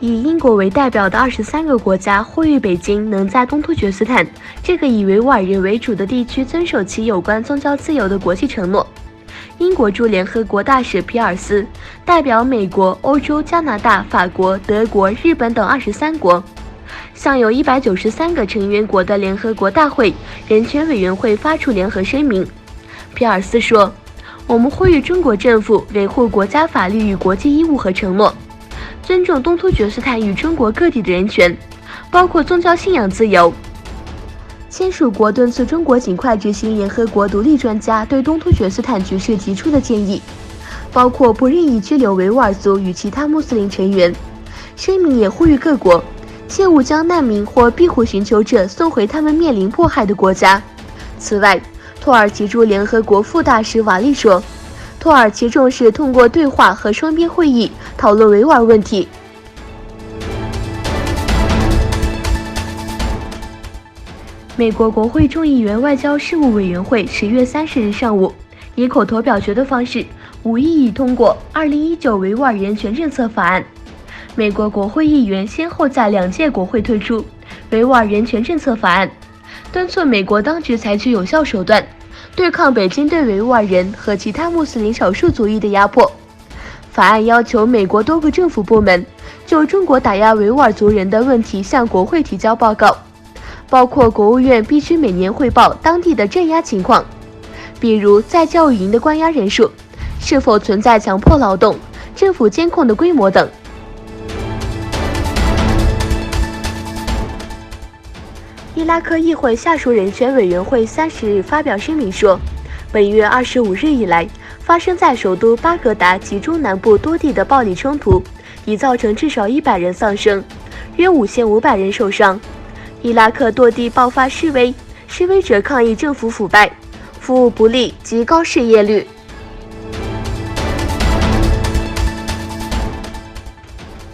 以英国为代表的23个国家呼吁北京能在东突厥斯坦这个以维吾尔人为主的地区遵守其有关宗教自由的国际承诺。英国驻联合国大使皮尔斯代表美国、欧洲、加拿大、法国、德国、日本等23国，向有193个成员国的联合国大会人权委员会发出联合声明。皮尔斯说：“我们呼吁中国政府维护国家法律与国际义务和承诺，尊重东突厥斯坦与中国各地的人权，包括宗教信仰自由。”签署国敦促中国尽快执行联合国独立专家对东突厥斯坦局势提出的建议，包括不任意拘留维吾尔族与其他穆斯林成员。声明也呼吁各国切勿将难民或庇护寻求者送回他们面临迫害的国家。此外，土耳其驻联合国副大使瓦利说，土耳其重视通过对话和双边会议讨论维吾尔问题。美国国会众议员外交事务委员会10月30日上午以口头表决的方式无异议通过2019维吾尔人权政策法案。美国国会议员先后在2届国会推出维吾尔人权政策法案，敦促美国当局采取有效手段对抗北京对维吾尔人和其他穆斯林少数族裔的压迫。法案要求美国多个政府部门就中国打压维吾尔族人的问题向国会提交报告，包括国务院必须每年汇报当地的镇压情况，比如在教育营的关押人数、是否存在强迫劳动、政府监控的规模等。伊拉克议会下属人权委员会30日发表声明说，本月25日以来发生在首都巴格达及中南部多地的暴力冲突已造成至少100人丧生，约5500人受伤。伊拉克多地爆发示威，示威者抗议政府腐败、服务不力及高失业率。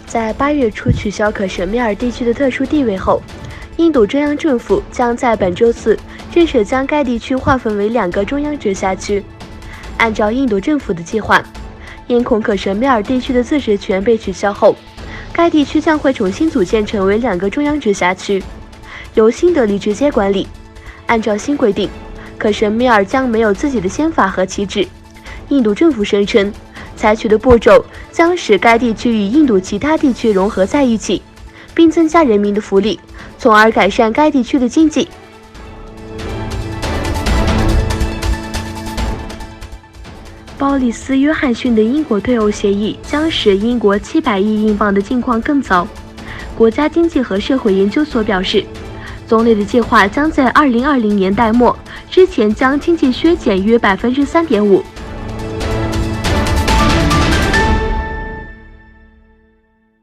在8月初取消可什米尔地区的特殊地位后，印度中央政府将在本周四正式将该地区划分为2个中央直辖区。按照印度政府的计划，因恐可什米尔地区的自治权被取消后，该地区将会重新组建成为2个中央直辖区，由新德里直接管理。按照新规定，可什米尔将没有自己的宪法和旗帜。印度政府声称，采取的步骤将使该地区与印度其他地区融合在一起，并增加人民的福利，从而改善该地区的经济。鲍里斯·约翰逊的英国退欧协议将使英国700亿英镑的境况更糟。国家经济和社会研究所表示，总理的计划将在2020年代末之前将经济削减约3.5%。